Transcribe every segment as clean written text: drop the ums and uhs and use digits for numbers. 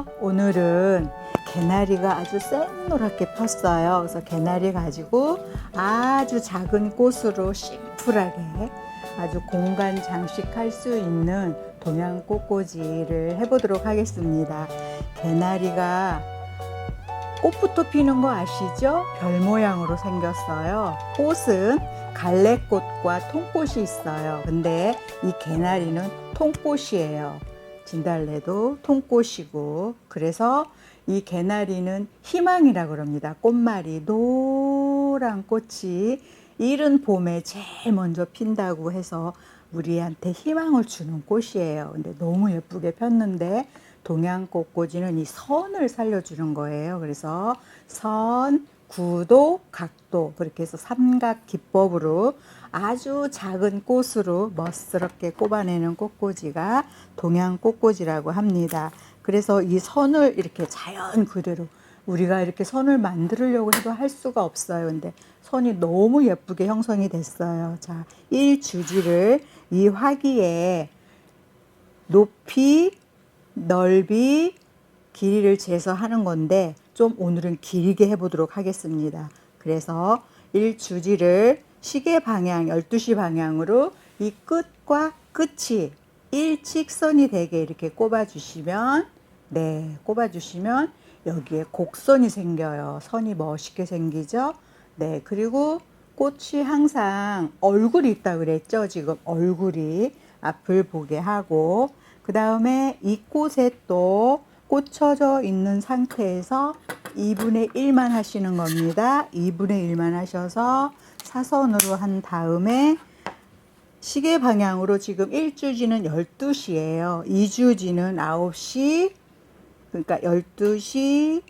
안녕하세요. 오늘은 개나리가 아주 샛노랗게 폈어요. 그래서 개나리 가지고 아주 작은 꽃으로 심플하게 아주 공간 장식할 수 있는 동양 꽃꽂이를 해보도록 하겠습니다. 개나리가 꽃부터 피는 거 아시죠? 별 모양으로 생겼어요. 꽃은 갈래꽃과 통꽃이 있어요. 근데 이 개나리는 통꽃이에요. 진달래도 통꽃이고, 그래서 이 개나리는 희망이라고 그럽니다. 꽃말이 노란 꽃이 이른 봄에 제일 먼저 핀다고 해서 우리한테 희망을 주는 꽃이에요. 근데 너무 예쁘게 폈는데 동양 꽃꽂이는 이 선을 살려주는 거예요. 그래서 선, 구도, 각도 그렇게 해서 삼각 기법으로 아주 작은 꽃으로 멋스럽게 꼽아내는 꽃꽂이가 동양 꽃꽂이라고 합니다. 그래서 이 선을 이렇게 자연 그대로 우리가 이렇게 선을 만들려고 해도 할 수가 없어요. 근데 선이 너무 예쁘게 형성이 됐어요. 자, 1주지를 이 화기에 높이, 넓이, 길이를 재서 하는 건데 좀 오늘은 길게 해보도록 하겠습니다. 그래서 1주지를 시계 방향 12시 방향으로 이 끝과 끝이 일직선이 되게 이렇게 꼽아주시면 꼽아주시면 여기에 곡선이 생겨요. 선이 멋있게 생기죠. 네, 그리고 꽃이 항상 얼굴이 있다 그랬죠. 지금 얼굴이 앞을 보게 하고, 그 다음에 이 꽃에 또 꽂혀져 있는 상태에서 2분의 1만 하시는 겁니다. 2분의 1만 하셔서 사선으로 한 다음에 시계 방향으로 지금 1주지는 12시예요. 2주지는 9시, 그러니까 12시,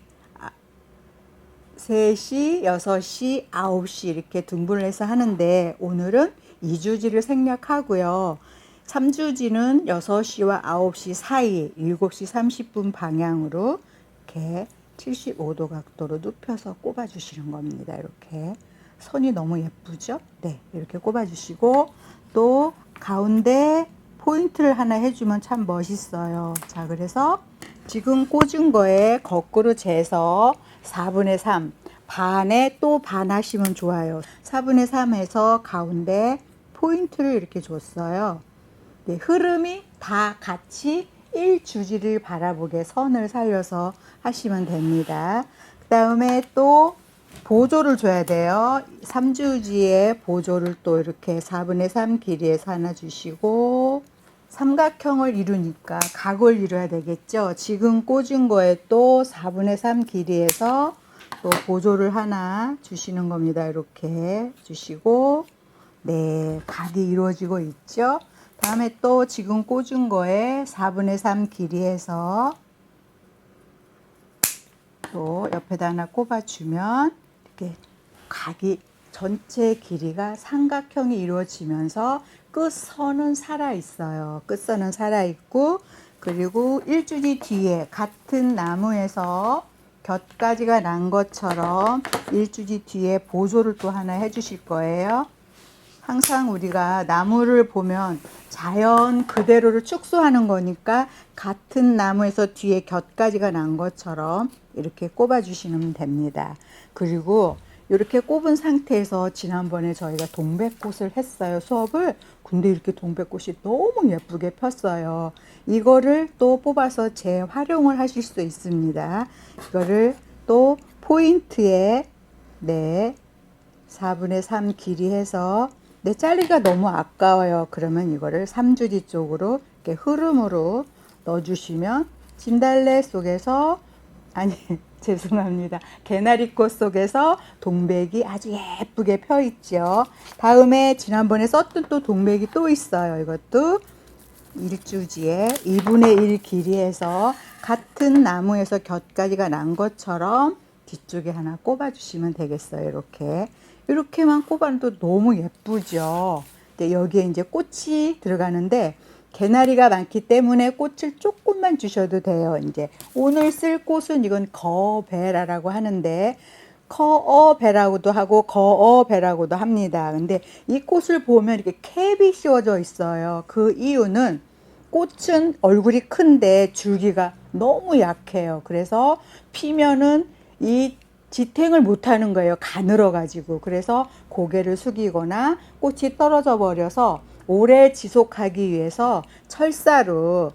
3시, 6시, 9시 이렇게 등분을 해서 하는데 오늘은 2주지를 생략하고요. 3주지는 6시와 9시 사이 7시 30분 방향으로 이렇게 75도 각도로 눕혀서 꼽아주시는 겁니다. 이렇게 선이 너무 예쁘죠? 네, 이렇게 꼽아주시고 또 가운데 포인트를 하나 해주면 참 멋있어요. 자, 그래서 지금 꽂은 거에 거꾸로 재서 4분의 3 반에 또 반 하시면 좋아요. 4분의 3에서 가운데 포인트를 이렇게 줬어요. 네, 흐름이 다 같이 1주지를 바라보게 선을 살려서 하시면 됩니다. 그 다음에 또 보조를 줘야 돼요. 3주지에 보조를 또 이렇게 4분의 3 길이에서 하나 주시고, 삼각형을 이루니까 각을 이뤄야 되겠죠. 지금 꽂은 거에 또 4분의 3 길이에서 또 보조를 하나 주시는 겁니다. 이렇게 주시고, 네, 각이 이루어지고 있죠. 다음에 또 지금 꽂은 거에 4분의 3 길이에서 또 옆에다 하나 꼽아주면 이렇게 각이 전체 길이가 삼각형이 이루어지면서 끝선은 살아있어요. 끝선은 살아있고, 그리고 1주지 뒤에 같은 나무에서 곁가지가 난 것처럼 1주지 뒤에 보조를 또 하나 해주실 거예요. 항상 우리가 나무를 보면 자연 그대로를 축소하는 거니까 같은 나무에서 뒤에 곁가지가 난 것처럼 이렇게 꼽아 주시면 됩니다. 그리고 이렇게 꼽은 상태에서 지난번에 저희가 동백꽃을 했어요, 수업을. 근데 이렇게 동백꽃이 너무 예쁘게 폈어요. 이거를 또 뽑아서 재활용을 하실 수 있습니다. 이거를 또 포인트에 4분의 3 길이 해서 자르기가 너무 아까워요. 그러면 이거를 3주지 쪽으로 이렇게 흐름으로 넣어주시면 진달래 속에서 죄송합니다. 개나리꽃 속에서 동백이 아주 예쁘게 펴 있죠. 다음에 지난번에 썼던 또 동백이 또 있어요. 이것도 1주지에 2분의 1 길이에서 같은 나무에서 곁가지가 난 것처럼 뒤쪽에 하나 꼽아 주시면 되겠어요. 이렇게만 꼽아도 너무 예쁘죠. 근데 여기에 이제 꽃이 들어가는데 개나리가 많기 때문에 꽃을 조금만 주셔도 돼요. 이제 오늘 쓸 꽃은 이건 거베라라고 하는데 커어베라고도 하고 거어베라고도 합니다. 근데 이 꽃을 보면 이렇게 캡이 씌워져 있어요. 그 이유는 꽃은 얼굴이 큰데 줄기가 너무 약해요. 그래서 피면은 이 지탱을 못 하는 거예요. 가늘어 가지고. 그래서 고개를 숙이거나 꽃이 떨어져 버려서 오래 지속하기 위해서 철사로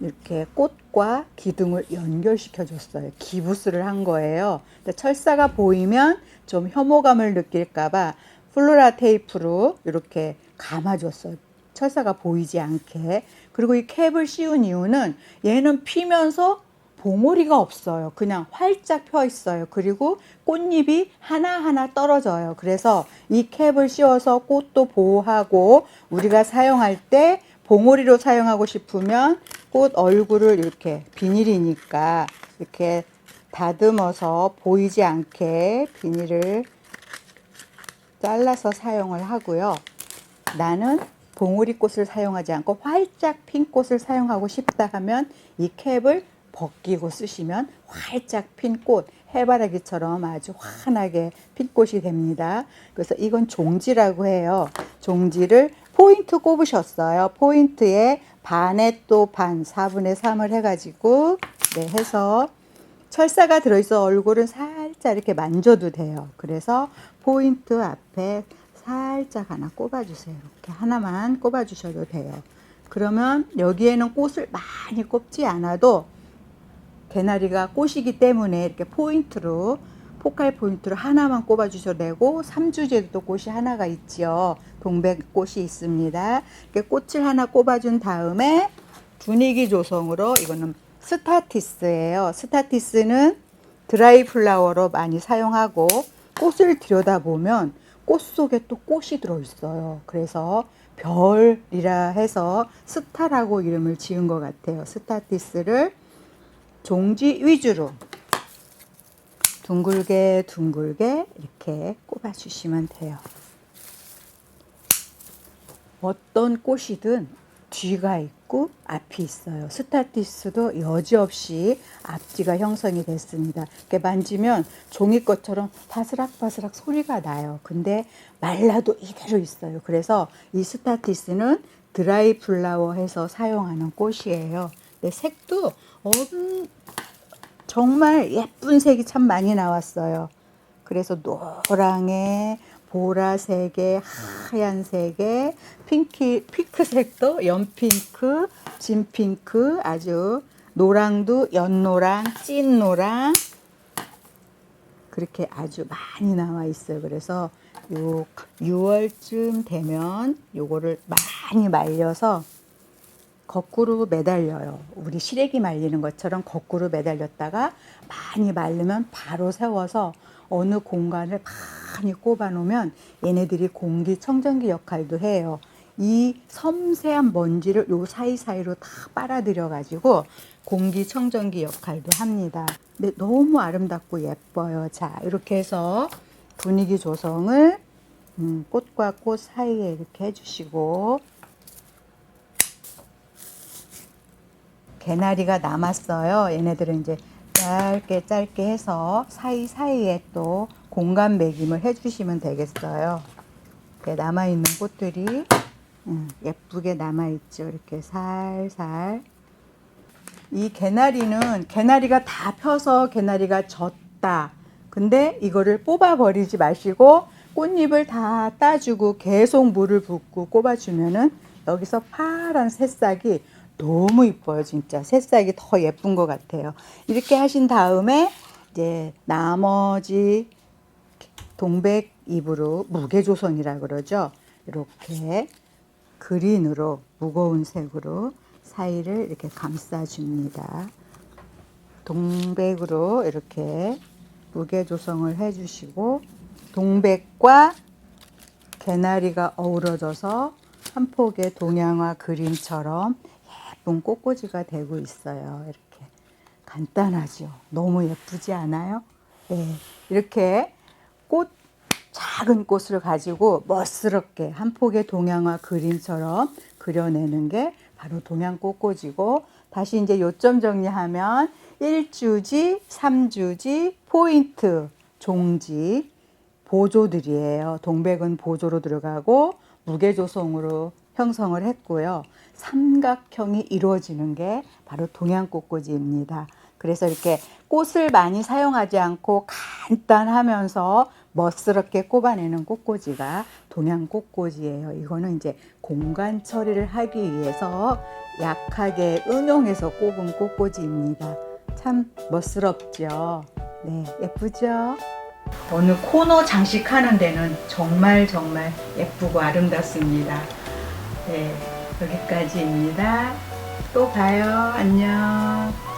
이렇게 꽃과 기둥을 연결시켜 줬어요. 기부스를 한 거예요. 철사가 보이면 좀 혐오감을 느낄까봐 플로라 테이프로 이렇게 감아줬어요. 철사가 보이지 않게. 그리고 이 캡을 씌운 이유는 얘는 피면서 봉오리가 없어요. 그냥 활짝 펴 있어요. 그리고 꽃잎이 하나하나 떨어져요. 그래서 이 캡을 씌워서 꽃도 보호하고 우리가 사용할 때 봉오리로 사용하고 싶으면 꽃 얼굴을 이렇게 비닐이니까 이렇게 다듬어서 보이지 않게 비닐을 잘라서 사용을 하고요. 나는 봉오리 꽃을 사용하지 않고 활짝 핀 꽃을 사용하고 싶다 하면 이 캡을 벗기고 쓰시면 활짝 핀 꽃, 해바라기처럼 아주 환하게 핀 꽃이 됩니다. 그래서 이건 종지라고 해요. 종지를 포인트 꼽으셨어요. 포인트에 반에 또 반, 4분의 3을 해가지고 해서 철사가 들어있어 얼굴은 살짝 이렇게 만져도 돼요. 그래서 포인트 앞에 살짝 하나 꼽아주세요. 이렇게 하나만 꼽아주셔도 돼요. 그러면 여기에는 꽃을 많이 꼽지 않아도 개나리가 꽃이기 때문에 이렇게 포인트로 포칼 포인트로 하나만 꼽아주셔도 되고 삼주제도 꽃이 하나가 있지요. 동백꽃이 있습니다. 이렇게 꽃을 하나 꼽아준 다음에 분위기 조성으로 이거는 스타티스예요. 스타티스는 드라이 플라워로 많이 사용하고 꽃을 들여다보면 꽃 속에 또 꽃이 들어있어요. 그래서 별이라 해서 스타라고 이름을 지은 것 같아요. 스타티스를 종지 위주로 둥글게 둥글게 이렇게 꼽아주시면 돼요. 어떤 꽃이든 뒤가 있고 앞이 있어요. 스타티스도 여지없이 앞뒤가 형성이 됐습니다. 이렇게 만지면 종이꽃처럼 바스락바스락 소리가 나요. 근데 말라도 이대로 있어요. 그래서 이 스타티스는 드라이 플라워 해서 사용하는 꽃이에요. 근데 색도 정말 예쁜 색이 참 많이 나왔어요. 그래서 노랑에 보라색에 하얀색에 핑크색도 연핑크, 진핑크, 아주 노랑도 연노랑, 찐노랑 그렇게 아주 많이 나와 있어요. 그래서 요 6월쯤 되면 요거를 많이 말려서 거꾸로 매달려요. 우리 시래기 말리는 것처럼 거꾸로 매달렸다가 많이 말르면 바로 세워서 어느 공간을 많이 꼽아 놓으면 얘네들이 공기청정기 역할도 해요. 이 섬세한 먼지를 요 사이사이로 다 빨아들여 가지고 공기청정기 역할도 합니다. 근데 너무 아름답고 예뻐요. 자, 이렇게 해서 분위기 조성을 꽃과 꽃 사이에 이렇게 해주시고 개나리가 남았어요. 얘네들은 이제 짧게 짧게 해서 사이사이에 또 공간 매김을 해주시면 되겠어요. 이렇게 남아있는 꽃들이 예쁘게 남아있죠. 이렇게 살살. 이 개나리가 다 펴서 개나리가 졌다. 근데 이거를 뽑아버리지 마시고 꽃잎을 다 따주고 계속 물을 붓고 꼽아주면은 여기서 파란 새싹이 너무 이뻐요. 진짜 새싹이 더 예쁜 것 같아요. 이렇게 하신 다음에 이제 나머지 동백 잎으로 무게조성이라 그러죠. 이렇게 그린으로 무거운 색으로 사이를 이렇게 감싸줍니다. 동백으로 이렇게 무게조성을 해주시고 동백과 개나리가 어우러져서 한 폭의 동양화 그림처럼 예쁜 꽃꽂이가 되고 있어요. 이렇게 간단하죠. 너무 예쁘지 않아요? 네, 이렇게 작은 꽃을 가지고 멋스럽게 한 폭의 동양화 그림처럼 그려내는 게 바로 동양 꽃꽂이고, 다시 이제 요점 정리하면 1주지, 3주지, 포인트, 종지, 보조들이에요. 동백은 보조로 들어가고 무게조성으로 형성을 했고요. 삼각형이 이루어지는 게 바로 동양꽃꽂이입니다. 그래서 이렇게 꽃을 많이 사용하지 않고 간단하면서 멋스럽게 꼽아내는 꽃꽂이가 동양꽃꽂이예요. 이거는 이제 공간 처리를 하기 위해서 약하게 응용해서 꼽은 꽃꽂이입니다. 참 멋스럽죠? 네, 예쁘죠? 어느 코너 장식하는 데는 정말 예쁘고 아름답습니다. 네, 여기까지입니다. 또 봐요. 안녕.